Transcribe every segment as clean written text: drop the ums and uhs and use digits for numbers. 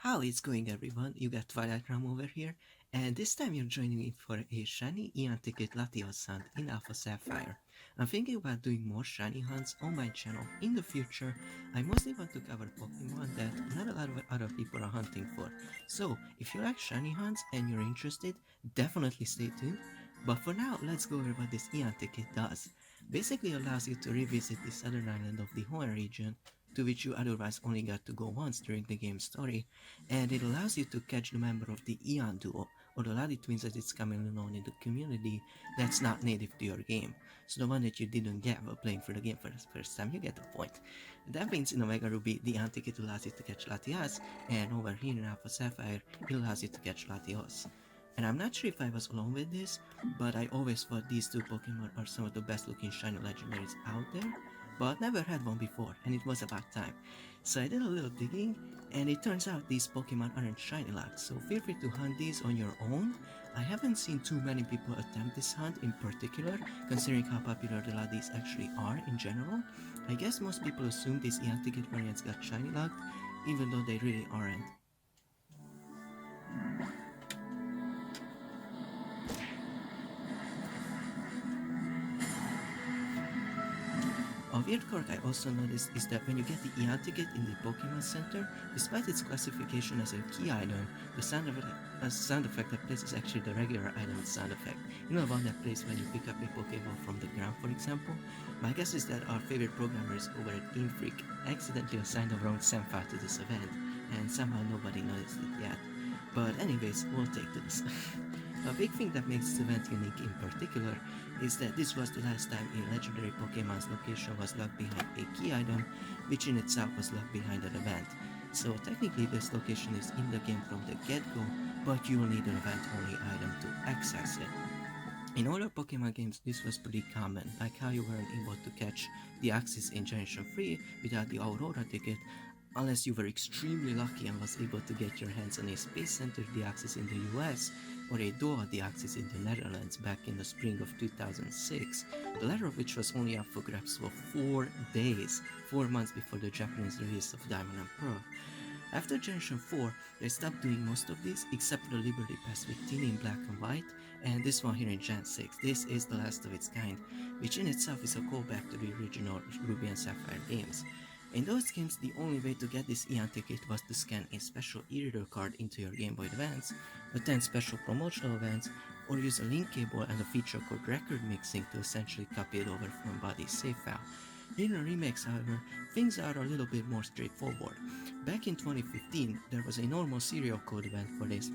How is going everyone? You got Twilight Ram over here, and this time you're joining me for a Shiny Eon Ticket Latios hunt in Alpha Sapphire. I'm thinking about doing more shiny hunts on my channel in the future. I mostly want to cover Pokemon that not a lot of other people are hunting for. So, if you like shiny hunts and you're interested, definitely stay tuned. But for now, let's go over what this Eon Ticket does. Basically allows you to revisit the southern island of the Hoenn region, to which you otherwise only got to go once during the game's story, and it allows you to catch the member of the Eon duo, or the Lady Twins as it's commonly known in the community, that's not native to your game. So the one that you didn't get while playing for the game for the first time, you get the point. That means in Omega Ruby, the Eon Ticket allows you to catch Latias, and over here in Alpha Sapphire, it allows you to catch Latios. And I'm not sure if I was alone with this, but I always thought these two Pokemon are some of the best looking shiny legendaries out there, but never had one before, and it was about time. So I did a little digging, and it turns out these Pokemon aren't shiny locked, so feel free to hunt these on your own. I haven't seen too many people attempt this hunt in particular, considering how popular the Laddies actually are in general. I guess most people assume these Eon Ticket variants got shiny locked, even though they really aren't. A weird quirk I also noticed is that when you get the Eon ticket in the Pokemon Center, despite its classification as a key item, the sound effect that plays is actually the regular item sound effect. You know, the one that plays when you pick up a Pokeball from the ground, for example? My guess is that our favorite programmers over at Game Freak accidentally assigned the wrong sound file to this event, and somehow nobody noticed it yet. But anyways, we'll take this. A big thing that makes this event unique in particular is that this was the last time a legendary Pokemon's location was locked behind a key item, which in itself was locked behind an event. So technically this location is in the game from the get-go, but you will need an event-only item to access it. In older Pokemon games, this was pretty common, like how you weren't able to catch the Axis in Generation 3 without the Aurora ticket, unless you were extremely lucky and was able to get your hands on a Space Center Deoxys in the US or a Dual Deoxys in the Netherlands back in the spring of 2006, the latter of which was only up for grabs for 4 days, 4 months before the Japanese release of Diamond and Pearl. After Generation 4, they stopped doing most of these except for the Liberty Pass with Teeny in black and white, and this one here in Gen 6. This is the last of its kind, which in itself is a callback to the original Ruby and Sapphire games. In those games, the only way to get this Eon ticket was to scan a special e-reader card into your Game Boy Advance, attend special promotional events, or use a link cable and a feature called record mixing to essentially copy it over from Body's save file. In the remakes, however, things are a little bit more straightforward. Back in 2015, there was a normal serial code event for this,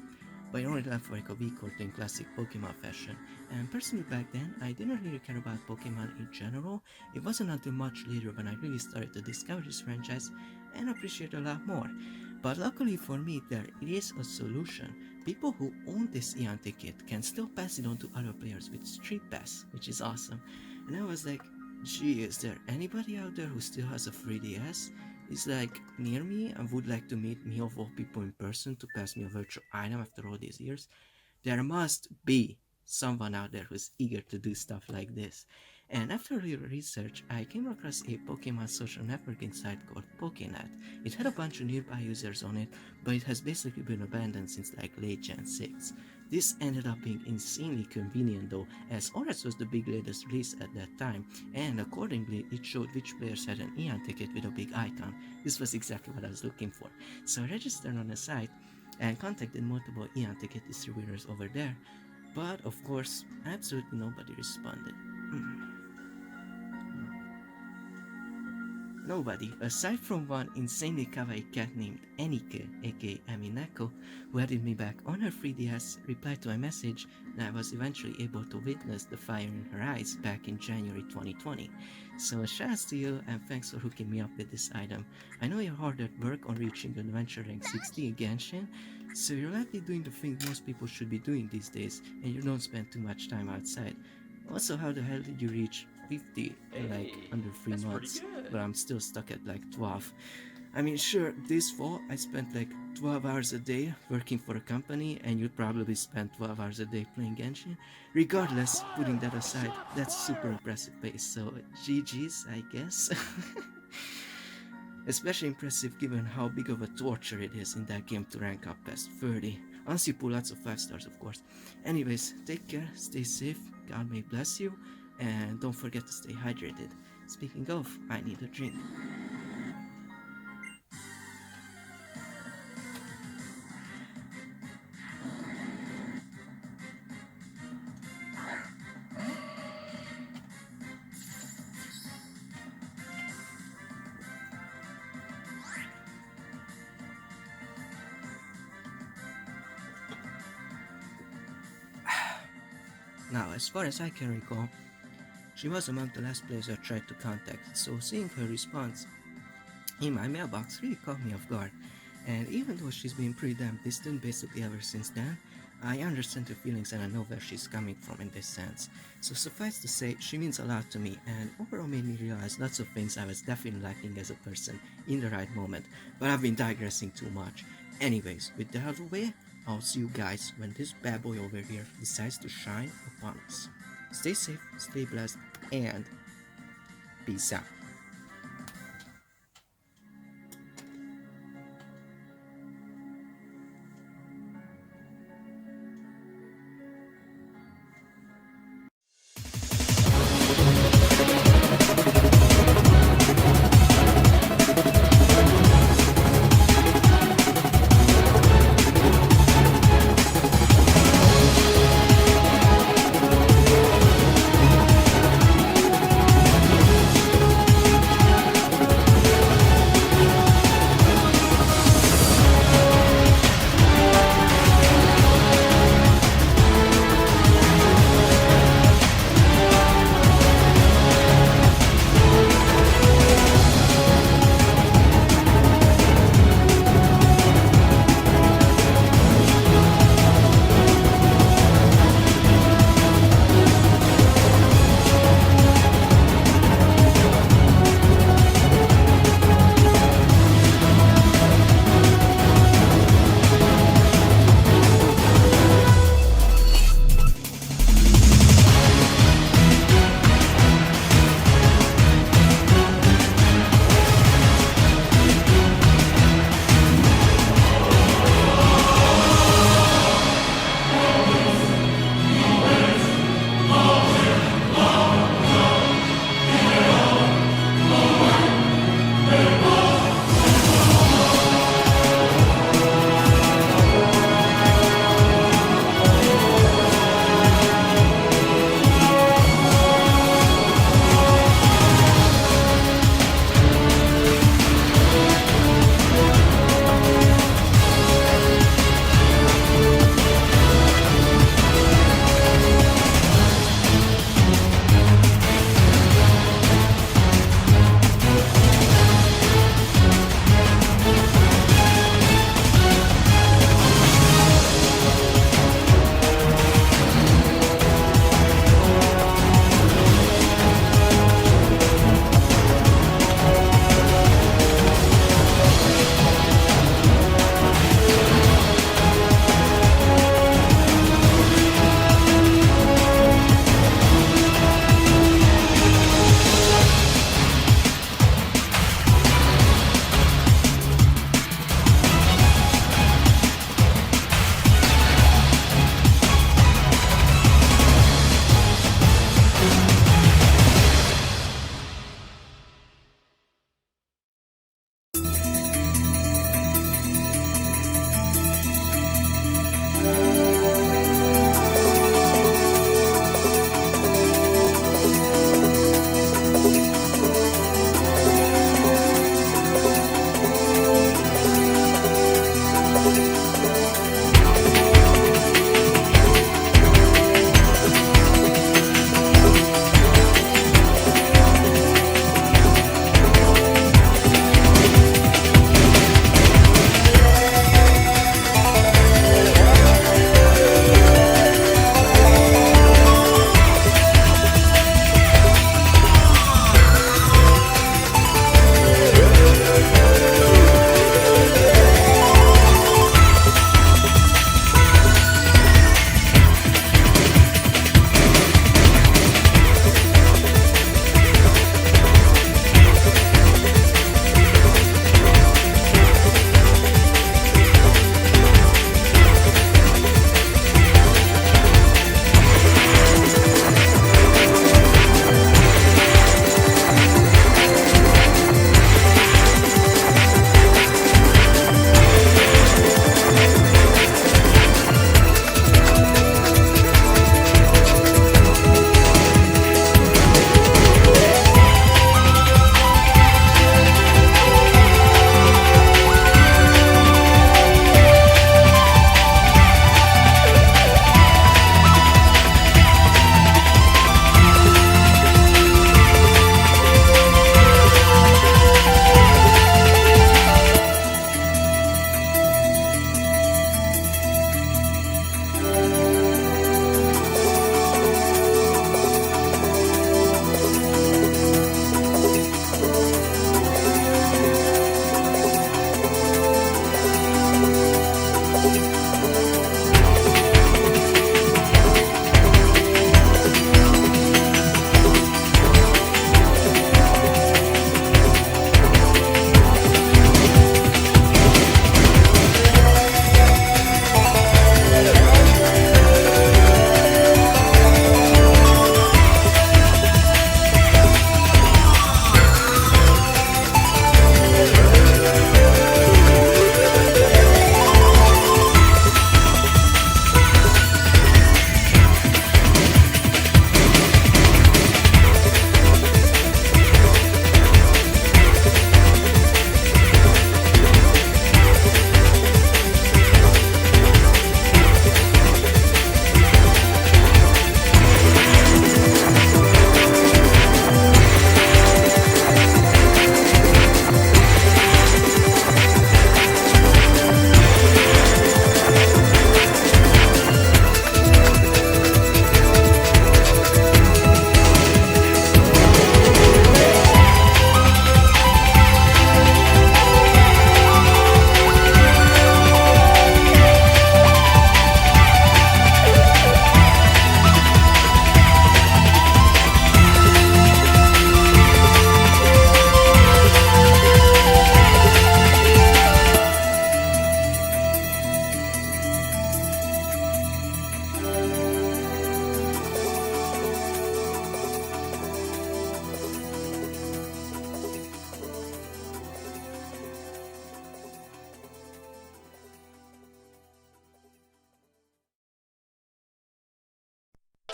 but it only left for like a week or two in classic Pokemon fashion, and personally back then, I didn't really care about Pokemon in general. It wasn't until much later when I really started to discover this franchise and appreciate it a lot more. But luckily for me, there is a solution. People who own this Eon ticket can still pass it on to other players with Street Pass, which is awesome. And I was like, gee, is there anybody out there who still has a 3DS? Is like near me and would like to meet me of all people in person to pass me a virtual item after all these years? There must be someone out there who's eager to do stuff like this. And after a little research, I came across a Pokemon social networking site called Pokenet. It had a bunch of nearby users on it, but it has basically been abandoned since like late Gen 6. This ended up being insanely convenient though, as Oras was the big latest release at that time, and accordingly it showed which players had an Eon ticket with a big icon. This was exactly what I was looking for. So I registered on the site and contacted multiple Eon ticket distributors over there, but of course, absolutely nobody responded. Nobody, aside from one insanely kawaii cat named Enike, aka Emineko, who added me back on her 3DS, replied to my message, and I was eventually able to witness the fire in her eyes back in January 2020. So shouts to you and thanks for hooking me up with this item. I know you're hard at work on reaching Adventure Rank 60 again, Shin, so you're likely doing the thing most people should be doing these days, and you don't spend too much time outside. Also, how the hell did you reach 50 in like under 3 months? But I'm still stuck at like 12. I mean, sure, this fall I spent like 12 hours a day working for a company, and you'd probably spend 12 hours a day playing Genshin. Regardless, putting that aside, that's super impressive pace, so GG's, I guess. Especially impressive given how big of a torture it is in that game to rank up past 30. Unless you pull lots of 5 stars, of course. Anyways, take care, stay safe, God may bless you, and don't forget to stay hydrated. Speaking of, I need a drink. Now, as far as I can recall, she was among the last players I tried to contact, so seeing her response in my mailbox really caught me off guard. And even though she's been pretty damn distant basically ever since then, I understand her feelings and I know where she's coming from in this sense. So suffice to say, she means a lot to me and overall made me realize lots of things I was definitely lacking as a person in the right moment, but I've been digressing too much. Anyways, with that out of the way, I'll see you guys when this bad boy over here decides to shine upon us. Stay safe, stay blessed, and peace out.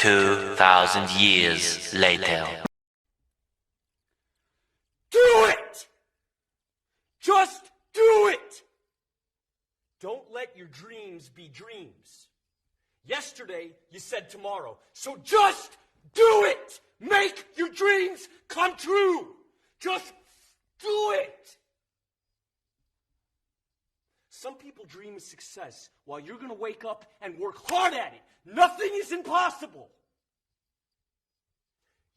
2,000 years later. Do it! Just do it! Don't let your dreams be dreams. Yesterday, you said tomorrow. So just do it! Make your dreams come true! Just do it! Some people dream of success while you're going to wake up and work hard at it. Nothing is impossible.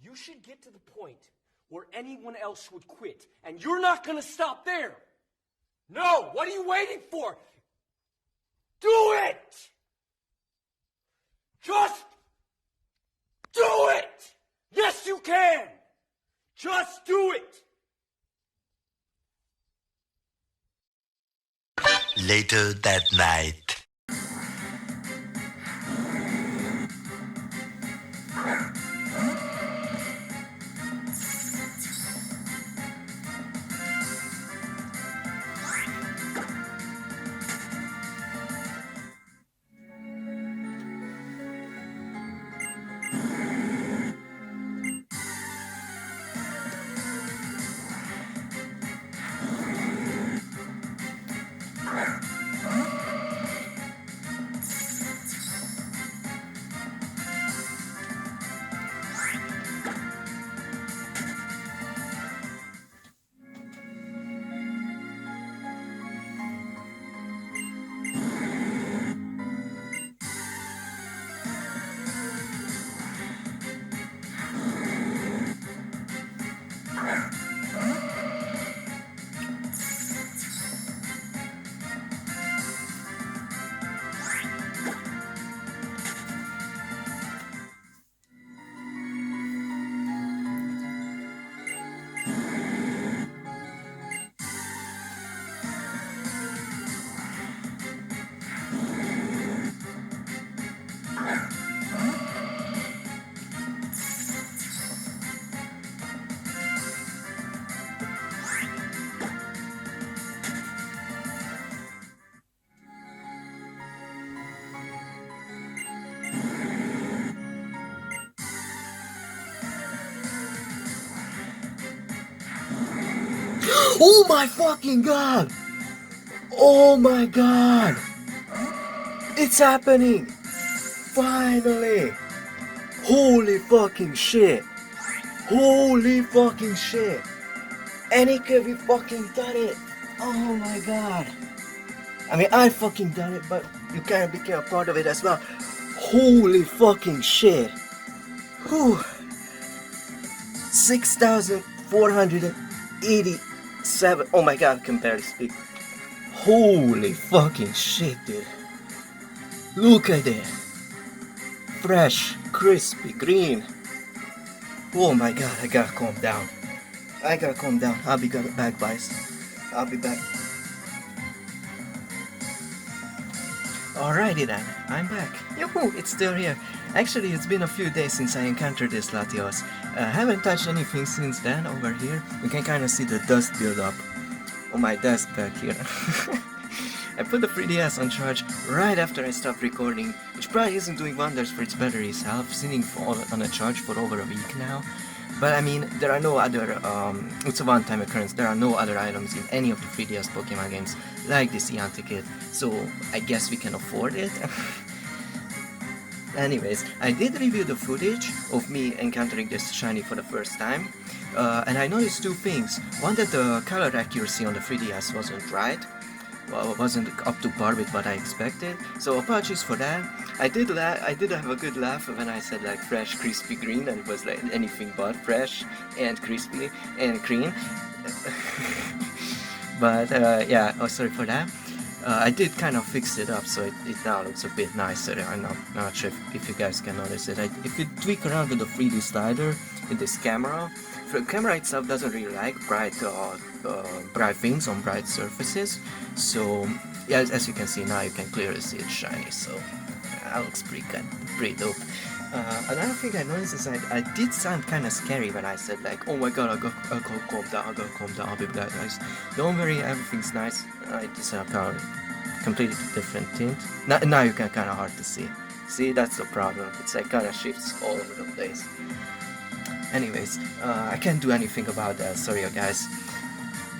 You should get to the point where anyone else would quit, and you're not going to stop there. No, what are you waiting for? Do it! Just do it! Yes, you can! Just do it! Later that night. Oh my fucking god! Oh my god! It's happening! Finally! Holy fucking shit! Holy fucking shit! Emineko, we fucking done it! Oh my god! I mean, I fucking done it, but you kind of became a part of it as well. Holy fucking shit! Whew! 6,487. Oh my god, I can barely speak. Holy fucking shit, dude. Look at that. Fresh, crispy, green. Oh my god, I gotta calm down. I'll be back, guys. I'll be back. Alrighty then, I'm back. Yoo-hoo, it's still here. Actually, it's been a few days since I encountered this Latios. I haven't touched anything since then over here. You can kind of see the dust build up on my desk back here. I put the 3DS on charge right after I stopped recording, which probably isn't doing wonders for its battery health, sitting on a charge for over a week now. But I mean, there are no other, it's a one-time occurrence, there are no other items in any of the 3DS Pokemon games like this Eon Ticket, so I guess we can afford it. Anyways, I did review the footage of me encountering this shiny for the first time, and I noticed two things. One, that the color accuracy on the 3DS wasn't right, wasn't up to par with what I expected, so apologies for that. I did have a good laugh when I said like fresh, crispy green, and it was like anything but fresh and crispy and green. But yeah, oh, sorry for that. I did kind of fix it up, so it now looks a bit nicer. I'm not sure if you guys can notice it. If you tweak around with the 3D slider in this camera, the camera itself doesn't really like bright things on bright surfaces. So yeah, as you can see now, you can clearly see it's shiny. So that looks pretty dope. Another thing I noticed is I did sound kind of scary when I said like, oh my god, I'll calm down, I'll be back, guys. Don't worry, everything's nice. It's a completely different tint. Now you can kind of hard to see. See, that's the problem. It's like kinda shifts all over the place. Anyways, I can't do anything about that, sorry guys.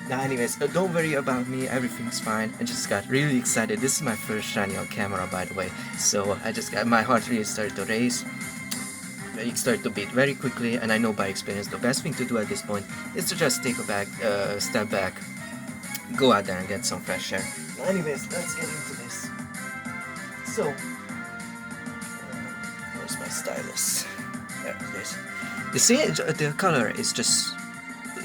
Now anyways, don't worry about me, everything's fine. I just got really excited. This is my first shiny on camera, by the way. So I just got, my heart really started to race. It started to beat very quickly, and I know by experience the best thing to do at this point is to just take a step back, go out there and get some fresh air. Now anyways, let's get into this. So, where's my stylus? There it is. You see, the color is just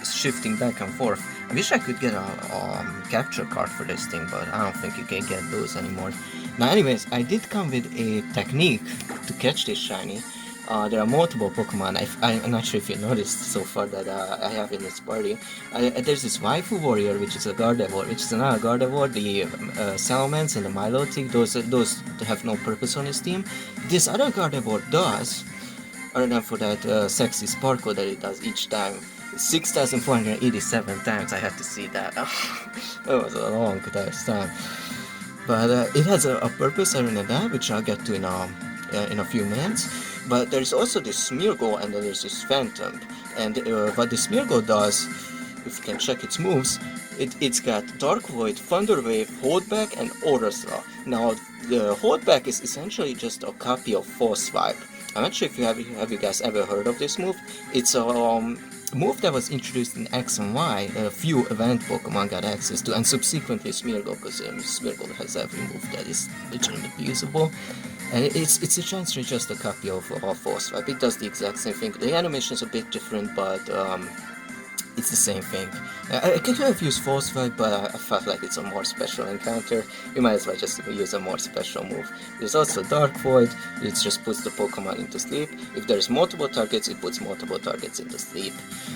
shifting back and forth. I wish I could get a capture card for this thing, but I don't think you can get those anymore. Now anyways, I did come with a technique to catch this shiny. There are multiple Pokemon. I'm not sure if you noticed so far that I have in this party. There's this Waifu Warrior, which is a Gardevoir, which is another Gardevoir. The Salamence and the Milotic, those have no purpose on his team. This other Gardevoir does, other than for that sexy sparkle that it does each time. 6,487 times I had to see that. That was a long time. But it has a purpose other than that, which I'll get to in a few minutes. But there's also this Smeargle, and then there's this Phantom. And what the Smeargle does, if you can check its moves, it's got Dark Void, Thunder Wave, Holdback, and Aura Slaw. Now, the Holdback is essentially just a copy of Force Swipe. I'm not sure if have you guys ever heard of this move. It's a move that was introduced in X and Y, a few event Pokemon got access to, and subsequently Smeargle, because Smeargle has every move that is legitimately usable. And it's essentially just a copy of Force Swipe. It does the exact same thing. The animation is a bit different, but it's the same thing. I could have used Force Swipe, but I felt like it's a more special encounter. You might as well just use a more special move. There's also Dark Void. It just puts the Pokemon into sleep. If there's multiple targets, it puts multiple targets into sleep.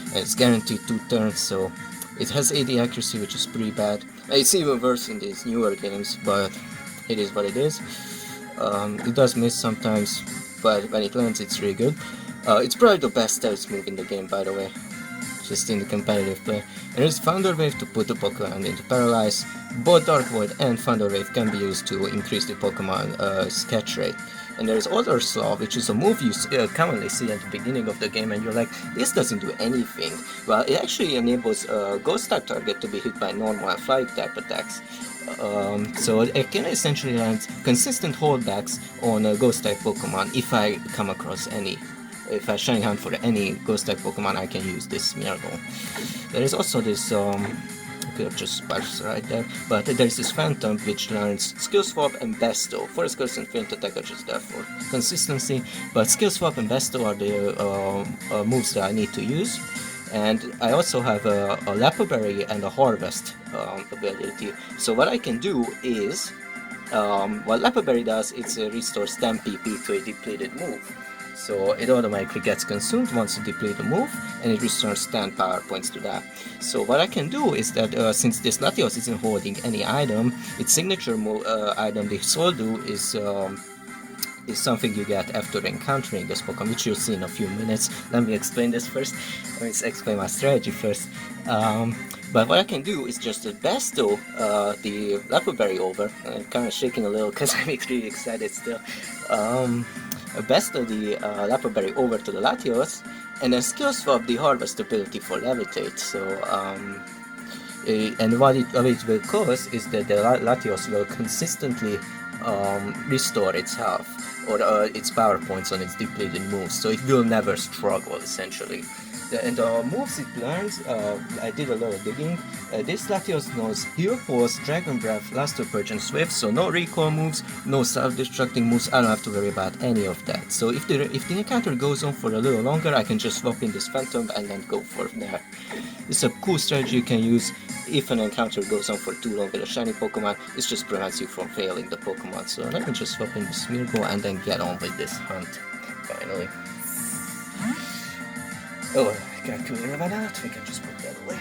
And it's guaranteed 2 turns, so it has 80 accuracy, which is pretty bad. It's even worse in these newer games, but it is what it is. It does miss sometimes, but when it lands, it's really good. It's probably the best stealth move in the game, by the way, just in the competitive play. And there's Thunder Wave to put the Pokemon into Paralyze. Both Dark Void and Thunder Wave can be used to increase the Pokemon's catch rate. And there's Aura Slaw, which is a move you commonly see at the beginning of the game, and you're like, this doesn't do anything. Well, it actually enables a Ghost-type target to be hit by normal and Flying-type attacks. So it can essentially land consistent holdbacks on Ghost-type Pokemon if I come across any. If I shiny hunt for any Ghost-type Pokemon, I can use this Smeargle. There is also this, I could have just sparked right there, but there's this Phantom which learns Skill Swap and Besto. Forest Curse and Faint Attack are just there for consistency, but Skill Swap and Besto are the moves that I need to use. And I also have a Lapo Berry and a Harvest ability. So what I can do is, what Lapo Berry does, it restores 10 PP to a depleted move. So it automatically gets consumed once you deplete the move, and it restores 10 power points to that. So what I can do is that since this Latios isn't holding any item, its signature item, the Soldu, is something you get after encountering this Pokemon, which you'll see in a few minutes. Let me explain this first. Let me explain my strategy first. But what I can do is just Besto the Lapo Berry over. I'm kind of shaking a little because I'm really excited still. Besto the Lapo Berry over to the Latios, and then Skill Swap the Harvest ability for Levitate. So, and what it will cause is that the Latios will consistently restore its health or its power points on its depleted moves, so it will never struggle essentially. And the moves it learns, I did a little digging. This Latios knows Heal, Pulse, Dragon Breath, Luster Purge, and Swift, so no recoil moves, no self-destructing moves. I don't have to worry about any of that. So if the encounter goes on for a little longer, I can just swap in this Phantom and then go for there. It's a cool strategy you can use if an encounter goes on for too long with a shiny Pokemon. It just prevents you from failing the Pokemon. So let me just swap in the Smeargle and then get on with this hunt, finally. Oh, I can't clear that out. We can just put that away.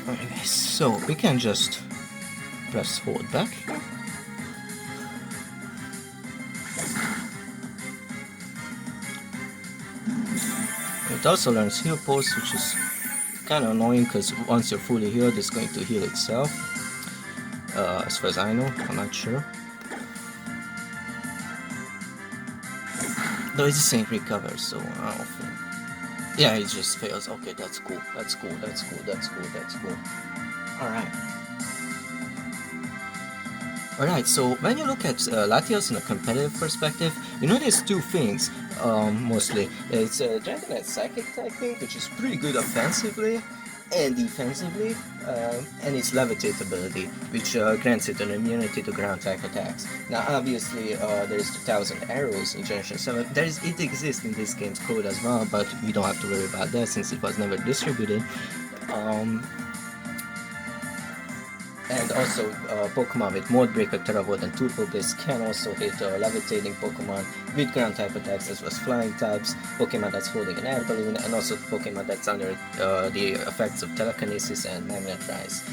Okay, so we can just press hold back. It also learns heal pulse, which is kind of annoying because once you're fully healed, it's going to heal itself. As far as I know, I'm not sure. Though it's the same recover, so I don't think. Yeah, it just fails. Okay, that's cool. That's cool. That's cool. That's cool. That's cool. Alright. Alright, so when you look at Latios in a competitive perspective, you notice two things, mostly. It's Dragonite Psychic typing, which is pretty good offensively and defensively, and its Levitate ability, which grants it an immunity to ground type attacks. Now, obviously, there's 2000 arrows in Generation 7. It exists in this game's code as well, but we don't have to worry about that since it was never distributed. And also, Pokemon with Mold Breaker, Terra Volt, and Turbo Bliss can also hit levitating Pokemon with ground type attacks as well as flying types, Pokemon that's holding an air balloon, and also Pokemon that's under the effects of telekinesis and magnetize.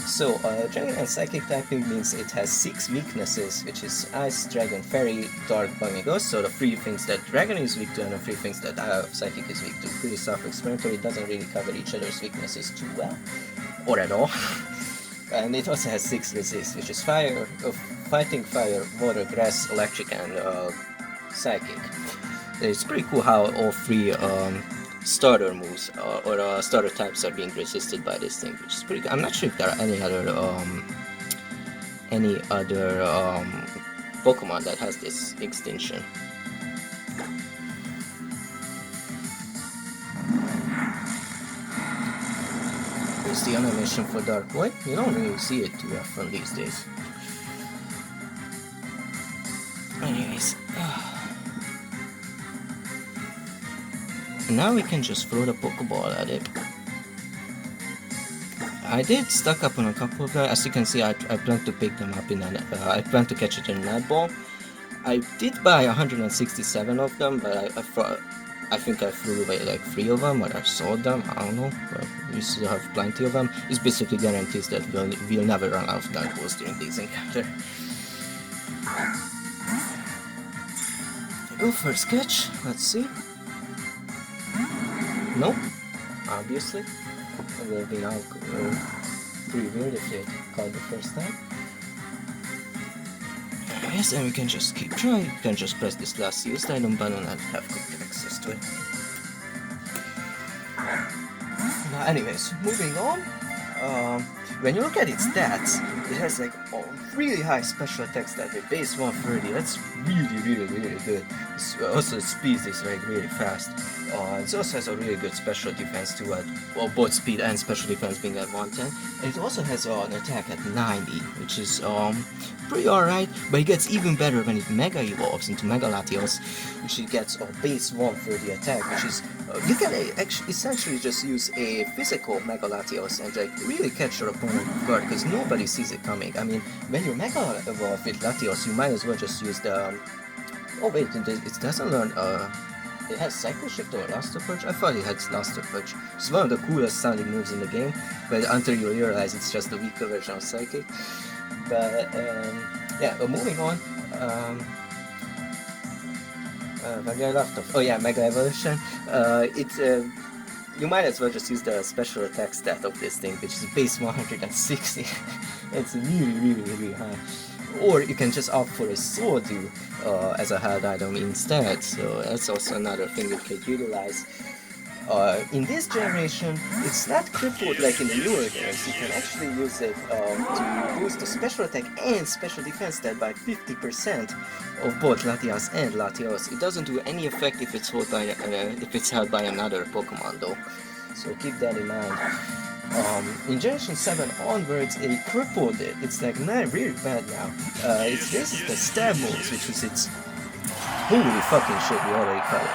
So, Dragon and Psychic typing means it has 6 weaknesses, which is Ice, Dragon, Fairy, Dark, Bug, and Ghost. So the 3 things that Dragon is weak to and the 3 things that Psychic is weak to. Pretty self-explanatory, doesn't really cover each other's weaknesses too well, or at all. And it also has 6 resists, which is fire, fighting, fire, water, grass, electric, and psychic. It's pretty cool how all 3 starter moves or starter types are being resisted by this thing, which is pretty good. I'm not sure if there are any other Pokemon that has this extinction. The animation for Dark Void, you don't really see it too often these days. Anyways, now we can just throw the Pokeball at it. I did stock up on a couple of them. As you can see, I plan to pick them up in I plan to catch it in a netball. I did buy 167 of them, but I think I threw away like 3 of them, or I sold them, I don't know, but we still have plenty of them. This basically guarantees that we'll never run out of Dark Balls during these encounters. Go first catch, let's see. Nope, obviously. It would have been pretty weird if it called the first time. Yes, and we can just keep trying. We can just press this last used item button and have quick access to it. Now, anyways, moving on. When you look at its stats, it has like a really high special attack stat with base 130. That's really good. Also, its speed is like really fast. It also has a really good special defense too, well, both speed and special defense being at 110. And it also has an attack at 90, which is pretty alright, but it gets even better when it Mega evolves into Mega Latios, which it gets a base 130 attack, which is, you can essentially just use a physical Mega Latios and like really catch your opponent off guard, because nobody sees it coming. I mean, when you Mega evolve with Latios, you might as well just use the, oh wait, it doesn't learn, it has Cycle Shift or Luster Purge? I thought it had Luster Purge. It's one of the coolest sounding moves in the game, but until you realize it's just a weaker version of Psychic. But yeah, moving on. Mega left off. Oh yeah, Mega Evolution. You might as well just use the special attack stat of this thing, which is base 160. It's really high. Or you can just opt for a Swordoo as a held item instead, so that's also another thing you could utilize. In this generation, it's not crippled like in the newer games. You can actually use it to boost the special attack and special defense stat by 50% of both Latias and Latios. It doesn't do any effect if it's held by another Pokemon though, so keep that in mind. In Generation 7 onwards, it crippled it. It's like not really bad now. It's basically the stab moves, which is its holy fucking shit. We already covered.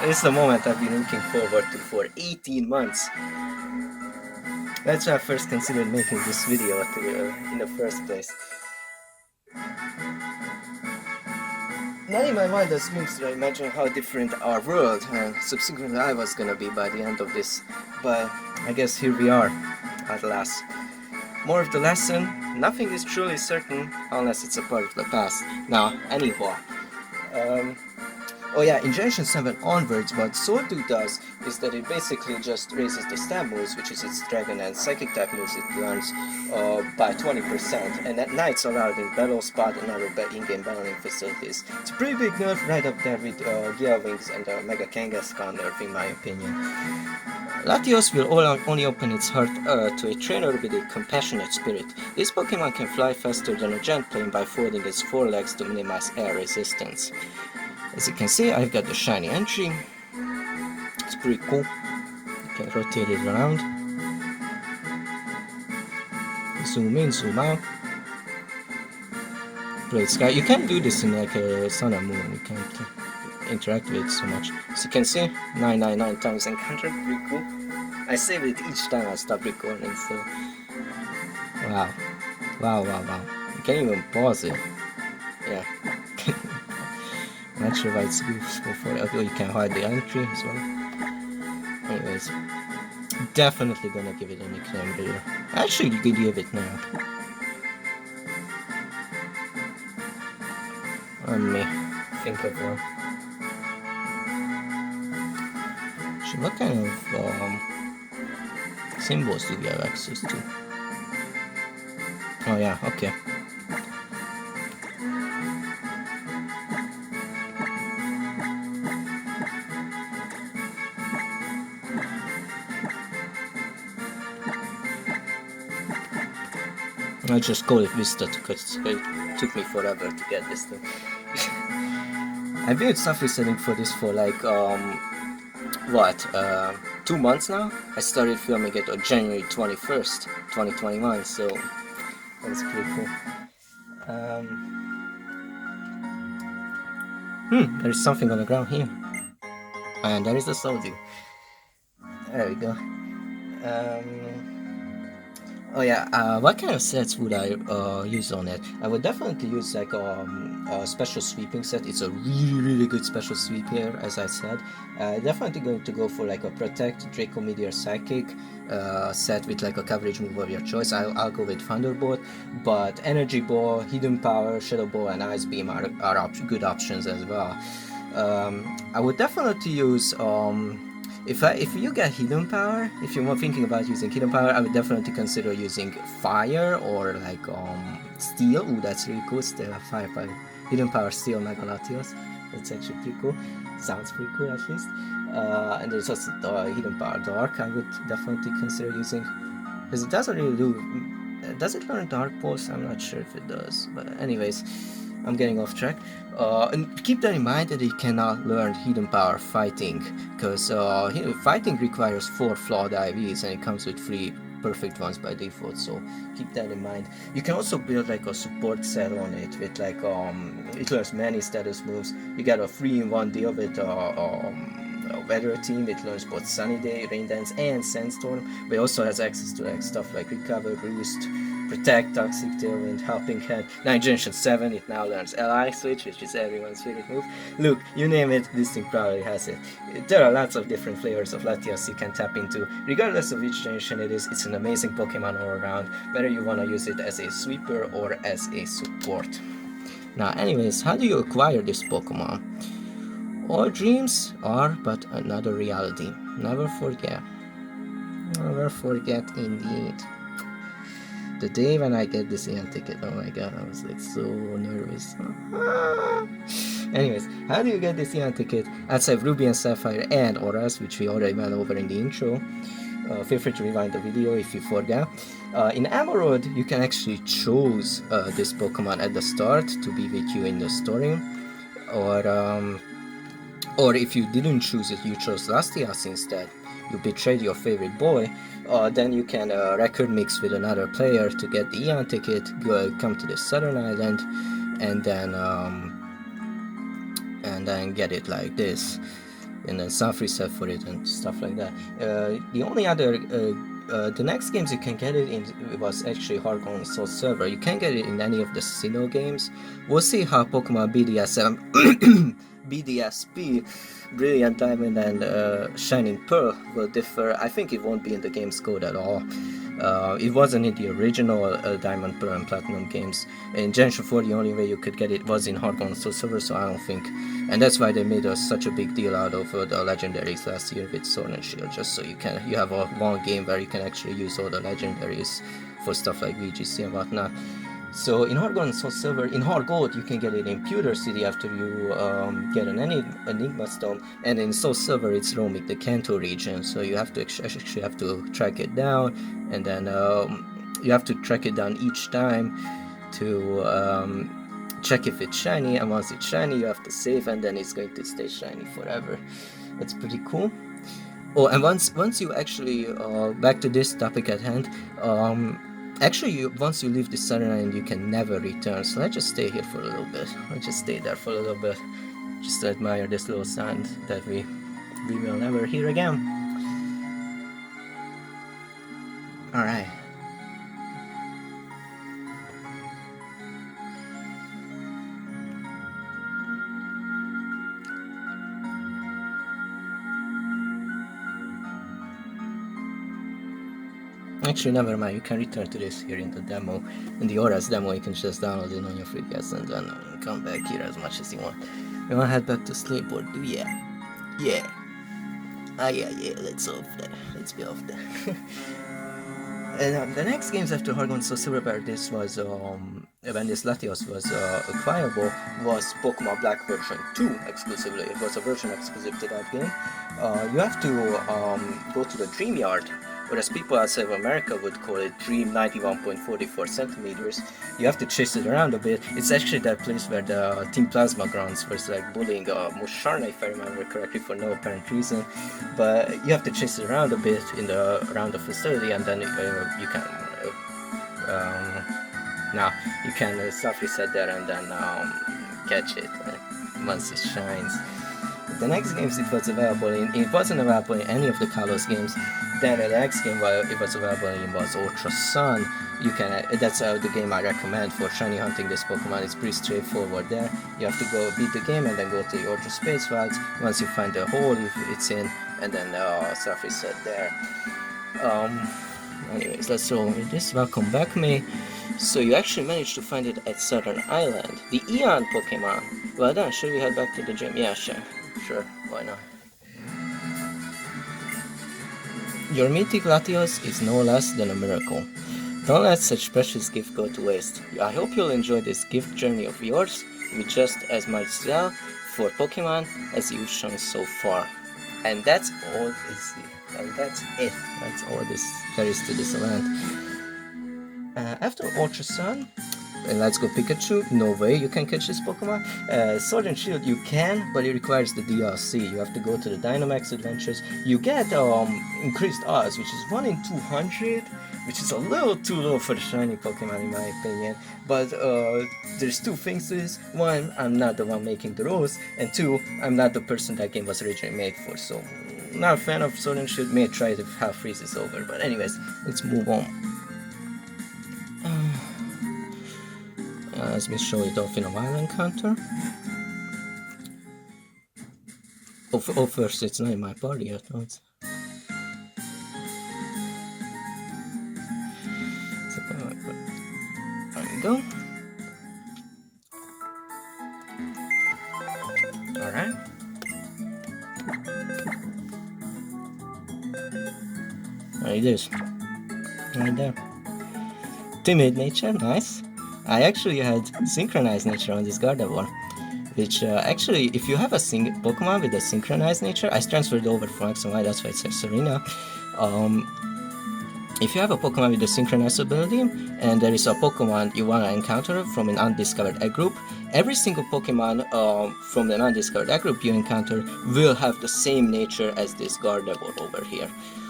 It's the moment I've been looking forward to for 18 months. That's why I first considered making this video in the first place. Not in my wildest dreams did I imagine how different our world and subsequently I was gonna be by the end of this, but I guess here we are, at last. More of the lesson, nothing is truly certain unless it's a part of the past. Now, anyhow, Oh yeah, in Generation 7 onwards, what Swordu does is that it basically just raises the stab moves, which is its Dragon and Psychic type moves it learns by 20%, and at nights allowed in battle spot and other in-game battling facilities. It's a pretty big nerf right up there with Gear Wings and Mega Kangaskhan nerf in my opinion. Latios will only open its heart to a trainer with a compassionate spirit. This Pokemon can fly faster than a jet plane by folding its forelegs to minimize air resistance. As you can see, I've got the shiny entry. It's pretty cool. You can rotate it around. Zoom in, zoom out. Great sky. You can't do this in like a Sun and Moon. You can't interact with it so much. As you can see, 999 times encountered. Pretty cool. I saved it each time I stopped recording, so... Wow. Wow, wow, wow. You can't even pause it. Yeah. Not sure why it's useful for it. Oh, you can hide the entry as well. Anyways, definitely gonna give it a nickname later. Actually, you could give it now. Let me think of one. So what kind of symbols do we have access to? Oh yeah, okay. I just call it Vista because it took me forever to get this thing. I've been stuff resetting for this for like 2 months now. I started filming it on January 21st, 2021, so that's pretty cool. There's something on the ground here. And there is the Soldier. There we go. Oh yeah, what kind of sets would I use on it? I would definitely use like a special sweeping set. It's a really good special sweep here, as I said. Definitely going to go for like a Protect, Draco Meteor Psychic set with like a coverage move of your choice. I'll go with Thunderbolt, but Energy Ball, Hidden Power, Shadow Ball and Ice Beam are good options as well. I would definitely use... If you get Hidden Power, if you're thinking about using Hidden Power, I would definitely consider using Fire or like Steel. Ooh, that's really cool. Still have Fire Power. Hidden Power Steel Mega Latios. That's actually pretty cool. Sounds pretty cool at least. And there's also Hidden Power Dark. I would definitely consider using, because it doesn't really do. Does it learn Dark Pulse? I'm not sure if it does. But anyways, I'm getting off track. And keep that in mind that it cannot learn Hidden Power Fighting, because Fighting requires 4 flawed IVs and it comes with 3 perfect ones by default, so keep that in mind. You can also build like a support set on it with like it learns many status moves. You get a 3-in-1 deal with Weather Team. It learns both Sunny Day, Rain Dance and Sandstorm, but it also has access to like stuff like Recover, Roost, Protect, Toxic Tailwind, Helping Hand. Now in Generation 7 it now learns Ally Switch, which is everyone's favorite move. Look, you name it, this thing probably has it. There are lots of different flavors of Latios you can tap into. Regardless of which generation it is, it's an amazing Pokemon all around, whether you want to use it as a sweeper or as a support. Now anyways, how do you acquire this Pokemon? All dreams are but another reality. Never forget. Never forget indeed. The day when I get this Eon ticket, oh my god, I was like so nervous. Anyways, how do you get this Eon ticket? Outside Ruby and Sapphire and Auras, which we already went over in the intro. Feel free to rewind the video if you forgot. In Emerald, you can actually choose this Pokemon at the start to be with you in the story. Or if you didn't choose it, you chose Latias instead. You betrayed your favorite boy, then you can record mix with another player to get the Eon ticket, come to the southern island, and then get it like this, and then self reset for it and stuff like that. The only other the next games you can get it in was actually Hearthstone Soul Server. You can't get it in any of the Sinnoh games. We'll see how Pokemon BDSP, Brilliant Diamond and Shining Pearl will differ. I think it won't be in the game's code at all. It wasn't in the original Diamond, Pearl and Platinum games. In Generation 4 the only way you could get it was in Hearthstone Soul Server, so I don't think And that's why they made such a big deal out of the legendaries last year with Sword and Shield, just so you have a one game where you can actually use all the legendaries for stuff like VGC and whatnot. So in Hard Gold and Soul Silver, in Hard Gold you can get it in Pewter City after you get an Enigma Stone, and in Soul Silver it's roaming the Kanto region, so you have to actually have to track it down, and then you have to track it down each time to check if it's shiny, and once it's shiny you have to save, and then it's going to stay shiny forever. That's pretty cool. Oh, and once you actually back to this topic at hand, actually once you leave the Southern Island you can never return, so let's just stay here for a little bit. Let's just stay there for a little bit, just to admire this little sand that we will never hear again. Alright. Actually, never mind, you can return to this here in the demo. In the Auras demo, you can just download it on your 3DS and then come back here as much as you want. You wanna head back to sleep, or do ya? Yeah. Yeah, let's off there. Let's be off there. And the next games after Hard Gold and Soul Silver, where this was, when this Latios was acquirable, was Pokemon Black version 2 exclusively. It was a version exclusive to that game. You have to go to the Dream Yard, or as people outside of America would call it, Dream 91.44 centimeters. You have to chase it around a bit. It's actually that place where the Team Plasma Grunts was like bullying Musharna, if I remember correctly, for no apparent reason. But you have to chase it around a bit around the facility, and then you can you can softly set there and then catch it once it shines. The next games it wasn't available in any of the Kalos games. Then the next game it was available in was Ultra Sun. You can that's the game I recommend for shiny hunting this Pokemon. It's pretty straightforward there. You have to go beat the game and then go to the Ultra Space Wilds. Once you find the hole it's in, and then stuff is set there. Anyways, let's roll with this. Welcome back, May. So you actually managed to find it at Southern Island. The Eon Pokemon. Well done, should we head back to the gym? Yeah, sure, why not? Your Mythic Latios is no less than a miracle. Don't let such precious gift go to waste. I hope you'll enjoy this gift journey of yours with just as much zeal for Pokemon as you've shown so far. And that's all that's it. That's all there is to this event. After Ultra Sun, Let's Go Pikachu, no way you can catch this Pokemon. Sword and Shield you can, but it requires the DLC. You have to go to the Dynamax Adventures. You get increased odds, which is 1 in 200, which is a little too low for the shiny Pokemon in my opinion. But there's two things to this. One, I'm not the one making the rules, and two, I'm not the person that game was originally made for, so not a fan of Sword and Shield. May try it if half freeze is over, but anyways, let's move on. Let me show it off in a wild encounter. Oh, first, it's not in my party yet. No, it's... There we go. Alright. There it is. Right there. Timid nature, nice. I actually had synchronized nature on this Gardevoir, which actually, if you have a Pokemon with a synchronized nature, I transferred over from X and Y, that's why it says Serena. If you have a Pokemon with a synchronized ability, and there is a Pokemon you want to encounter from an undiscovered egg group, every single Pokemon from an undiscovered egg group you encounter will have the same nature as this Gardevoir over here,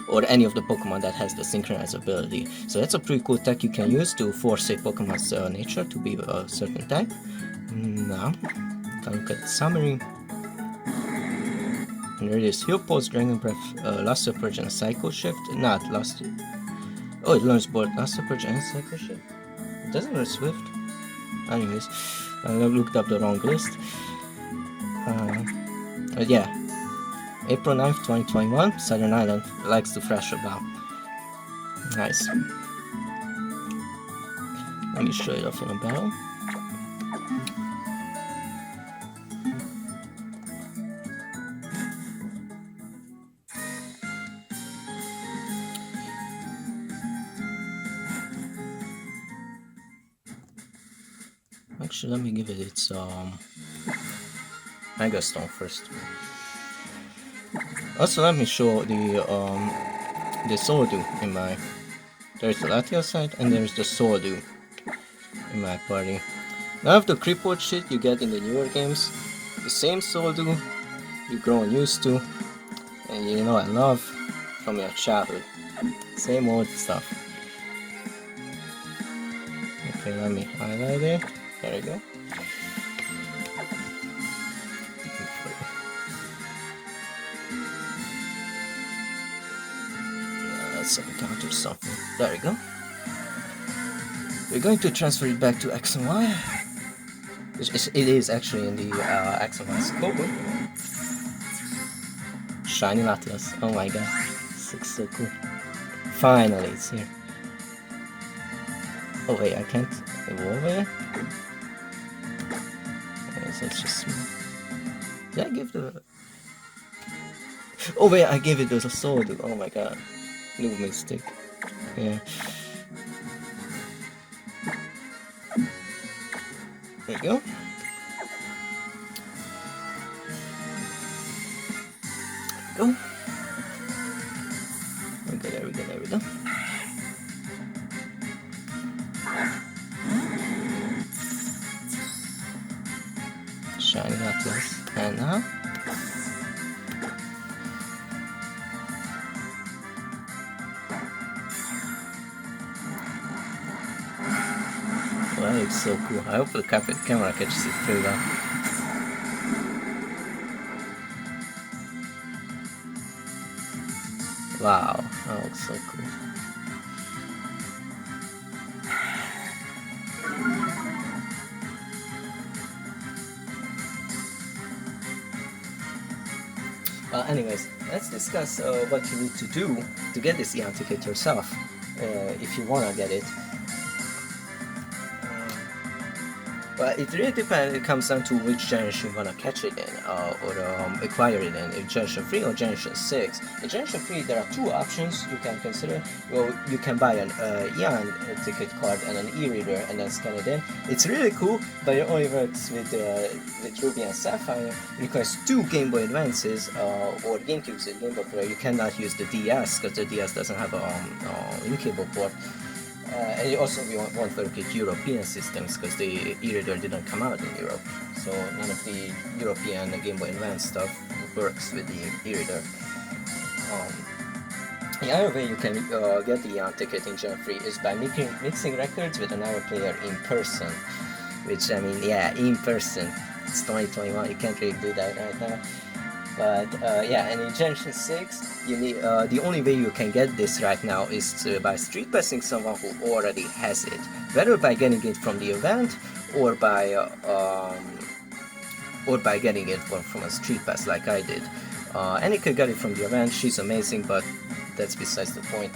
or any of the Pokemon that has the synchronized ability. So that's a pretty cool tech you can use to force a Pokemon's nature to be a certain type. Now, can look at the summary. And there it is. Heal Pulse, Dragon Breath, Luster Purge, and Psycho Shift. Not Luster. Oh, it learns both Luster Purge and Psycho Shift. It doesn't learn Swift. Anyways, I looked up the wrong list. But yeah. April 9th, 2021, Southern Island likes to thrash about. Nice. Let me show it off in a battle. Actually, let me give it its Mega Stone first. Also, let me show the Swordoo in my. There's the Latios side and there's the Swordoo in my party. None of the crippled shit you get in the newer games. The same Swordoo you've grown used to, and you know I love from your childhood. Same old stuff. Okay, let me highlight it. There we go. Let's encounter something. There we go. We're going to transfer it back to X and Y. It is actually in the X and Y scope. Shiny Latios. Oh my god. This looks so cool. Finally, it's here. Oh wait, I can't evolve it? Okay, so it's just... Did I give the... Oh wait, I gave it the sword. Oh my god. No mistake. Yeah. There you go. Go. Okay, there we go, there we go. Shiny Latios. And now? Well, that looks so cool. I hope the camera catches it pretty well. Wow, that looks so cool. Anyways, let's discuss what you need to do to get this Eon ticket yourself, if you wanna get it. But it really depends. It comes down to which generation you wanna catch it in, or acquire it in. If Generation 3 or Generation 6. In Generation 3, there are two options you can consider. Well, you can buy an Eon ticket card and an e-reader and then scan it in. It's really cool, but it only works with Ruby and Sapphire. It requires two Game Boy Advances or GameCube with Game Boy Player. You cannot use the DS because the DS doesn't have a link-able port. And also we won't work with European systems because the e-reader didn't come out in Europe, so none of the European Game Boy Advance stuff works with the e-reader. The other way you can get the Eon ticket in Gen 3 is by mixing records with another player in person, which, I mean, yeah, in person. It's 2021, you can't really do that right now. But yeah, and in Generation 6, you need the only way you can get this right now is by street passing someone who already has it, whether by getting it from the event or by getting it from a street pass like I did. Emineko got it from the event. She's amazing, but that's besides the point.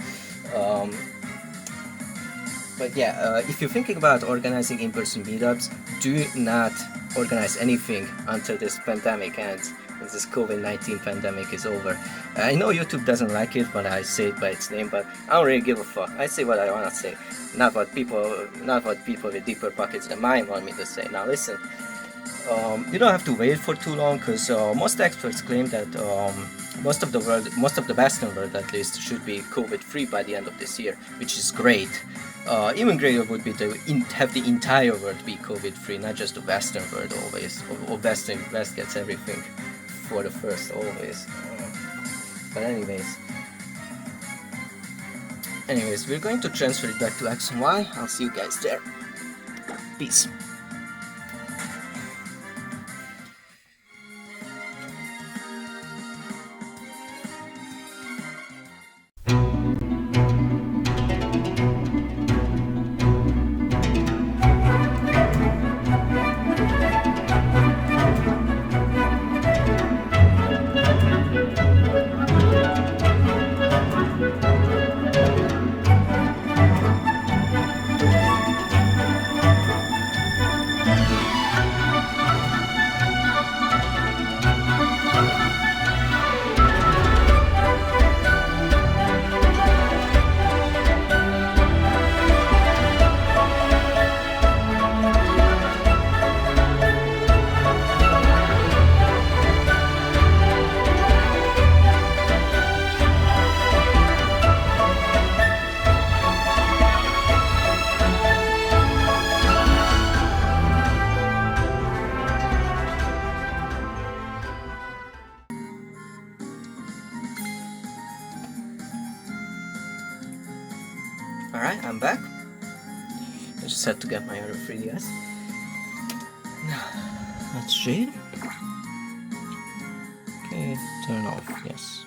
But yeah, if you're thinking about organizing in-person meetups, do not organize anything until this pandemic ends. This COVID-19 pandemic is over. I know YouTube doesn't like it when I say it by its name, but I don't really give a fuck. I say what I wanna say, not what people with deeper pockets than mine want me to say. Now listen, you don't have to wait for too long, because most experts claim that most of the Western world at least, should be COVID-free by the end of this year, which is great. Even greater would be to have the entire world be COVID-free, not just the Western world always, or West gets everything for the first always. But anyways, we're going to transfer it back to X and Y. I'll see you guys there. Peace. Alright, I'm back. I just had to get my other 3DS. Now, let's trade. Okay, turn off, yes.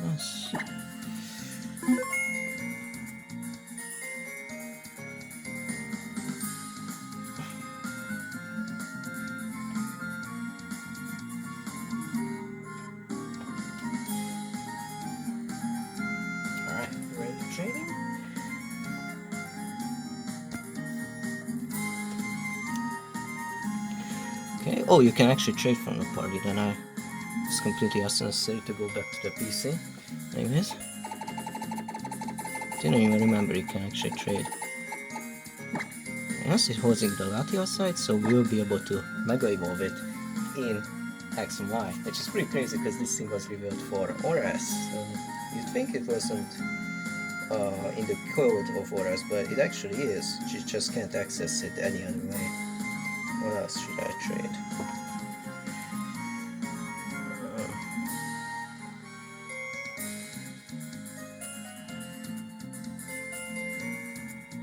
Let's see. Alright, ready to trading? Okay, oh, you can actually trade from the party, then it's completely unnecessary to go back to the PC. Anyways, didn't even remember you can actually trade. Yes, it's holding the Latios side, so we'll be able to Mega Evolve it in X and Y, which is pretty crazy because this thing was revealed for ORS. So you'd think it wasn't in the code of ORS, but it actually is. You just can't access it any other way. What else should I trade?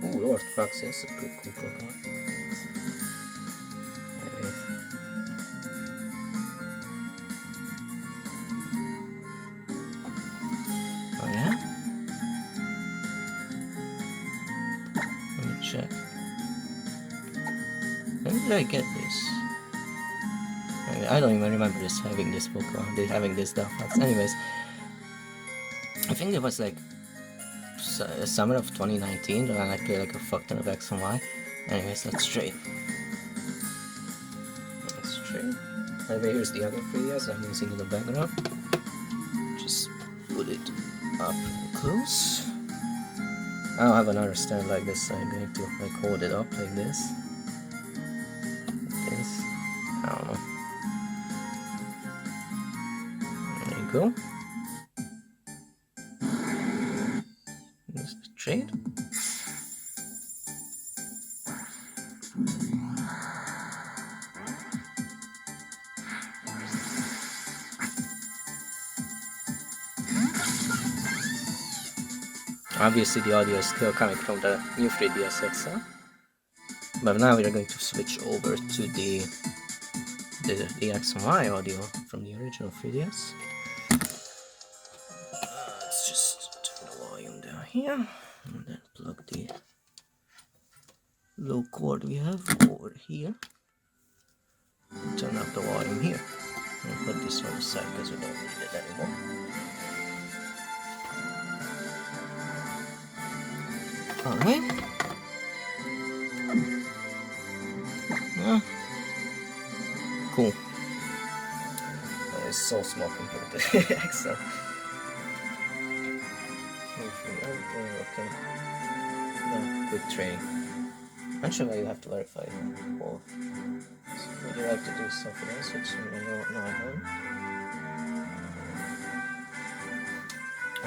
Ooh, Lord Fox is a pretty cool Pokemon. Oh yeah? Let me check. When did I get this? I don't even remember having this Pokemon, having this Delphox. Anyways, I think it was like summer of 2019 when I played like a fuck ton of X and Y. Anyways, let's trade. Let's trade. Anyway, here's the other 3DS I'm using in the background. Just put it up close. I don't have another stand like this, so I'm going to like hold it up like this. Like this. I don't know. There you go. Let's trade. Obviously the audio is still coming from the new 3DS XL, but now we are going to switch over to the X and Y audio from the original 3DS. Let's just turn the volume down here, and then plug the low cord we have over here, and turn up the volume here, and put this on the side because we don't need it anymore. Alright. Cool. It's so small compared to the XL. Okay. Yeah, good trading. Actually, why you have to verify both. So would you like to do something else? Which no, I don't.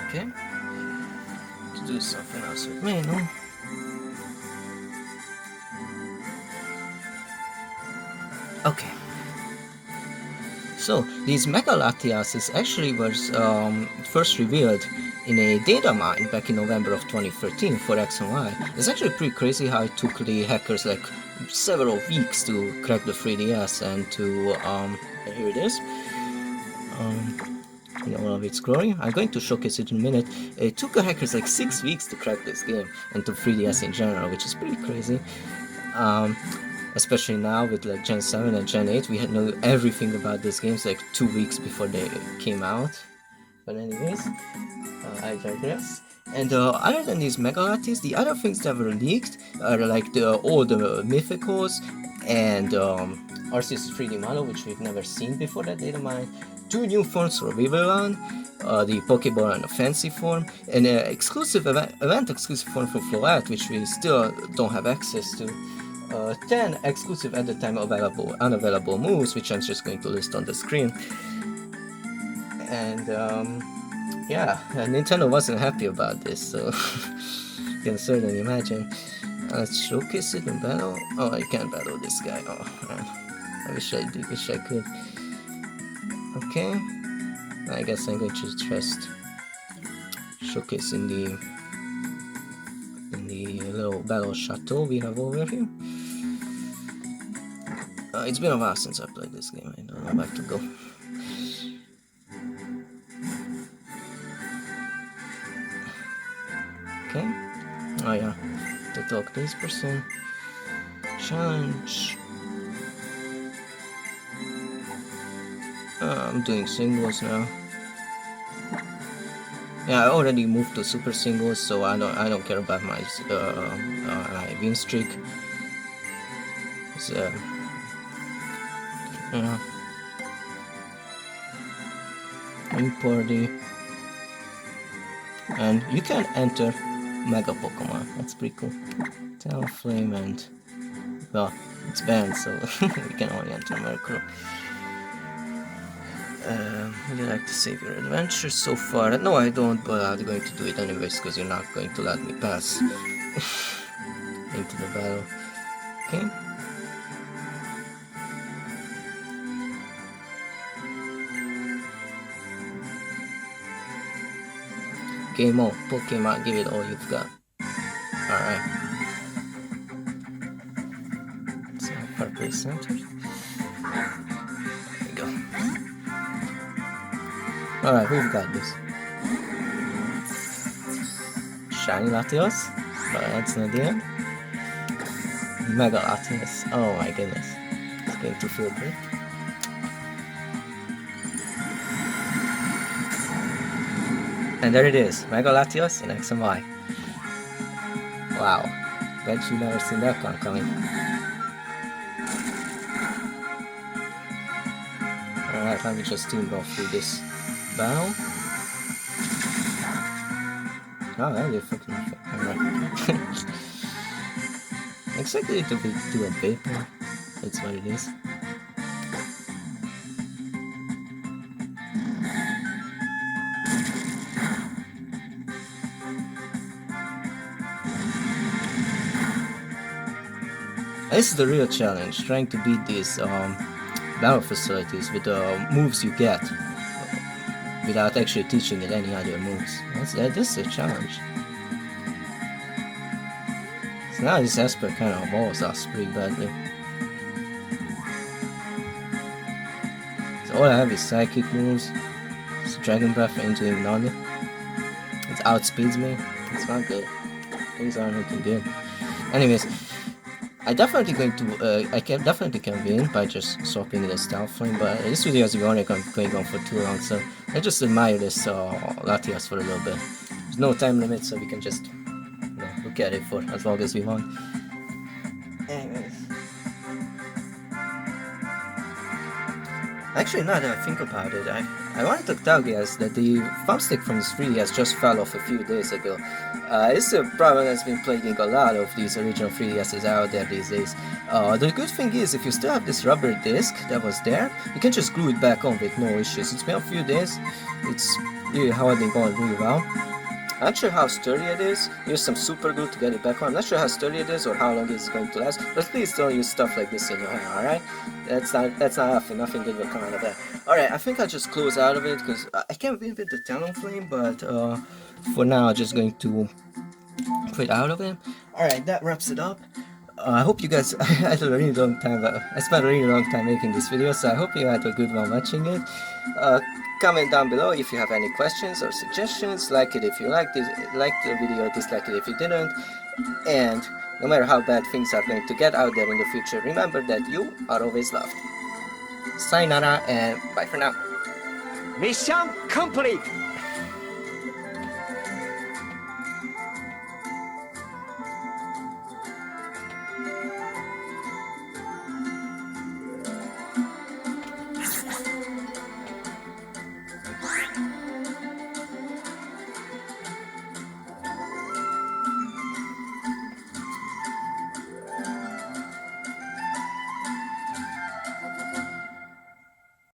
Okay. To do something else with me, no? Okay. So these Mega Latias actually was first revealed in a data mine back in November of 2013 for X and Y. It's actually pretty crazy how it took the hackers like several weeks to crack the 3DS and to here it is. In all of its glory. I'm going to showcase it in a minute. It took the hackers like 6 weeks to crack this game and to 3DS in general, which is pretty crazy. Especially now with like Gen 7 and Gen 8, we had know everything about these games like 2 weeks before they came out. But anyways, I digress. And other than these Mega Latias, the other things that were leaked are like all the Mythicals and Arceus 3D model, which we've never seen before that data mine. 2 new forms for Vivillon, the Pokeball and a Fancy form, and an exclusive event exclusive form for Floette, which we still don't have access to. 10 exclusive at the time unavailable moves, which I'm just going to list on the screen. And yeah, Nintendo wasn't happy about this, so you can certainly imagine. Let's showcase it in battle. Oh, I can't battle this guy. Oh man, I wish I could. Okay, I guess I'm going to just showcase in the Battle Chateau we have over here. It's been a while since I played this game, I don't know where to go. Okay. Oh yeah, to talk to this person. Challenge. I'm doing singles now. Yeah, I already moved to super singles, so I don't care about my my win streak. So yeah, new party, and you can enter Mega Pokemon. That's pretty cool. Talonflame and well, it's banned, so you can only enter Micro. Would you like to save your adventure so far? No, I don't, but I'm going to do it anyways because you're not going to let me pass into the battle. Okay. Game on, Pokemon, give it all you've got. Alright. So, Parkway Center. There we go. Alright, we've got this. Shiny Latios? But that's not the end. Mega Latios. Oh my goodness. It's going to feel great. And there it is, Mega Latios in X and Y. Wow, bet you never seen that one coming. Alright, let me just go through this battle. Oh, that did fucking effect. Alright. Expected it to do a vapor. That's what it is. This is the real challenge, trying to beat these battle facilities with the moves you get without actually teaching it any other moves. This is a challenge. So now this aspect kind of evolves us pretty badly. So all I have is psychic moves. It's Dragon Breath into Ignite. It outspeeds me. It's not good. Things aren't looking good. Anyways, I definitely can win by just swapping this Talonflame, but this video is only going on for too long, so let's just admire this Latios for a little bit. There's no time limit, so we can just look at it for as long as we want. Anyways. Actually, now that I think about it, I wanted to tell you guys that the thumbstick from this 3DS just fell off a few days ago. It's a problem that's been plaguing a lot of these original 3DSs out there these days. The good thing is, if you still have this rubber disc that was there, you can just glue it back on with no issues. It's been a few days, it's really holding on really well. I'm not sure how sturdy it is. Use some super glue to get it back on. I'm not sure how sturdy it is or how long it's going to last. But please don't use stuff like this in your hair, alright? That's not helpful. Nothing good will come out of that. Alright, I think I'll just close out of it because I can't win with the Talonflame, but for now I'm just going to quit out of it. Alright, that wraps it up. I hope you guys had a really long time. I spent a really long time making this video, so I hope you had a good one watching it. Comment down below if you have any questions or suggestions. Like it if you liked the video, dislike it if you didn't. And no matter how bad things are going to get out there in the future, remember that you are always loved. Sayonara and bye for now. Mission complete!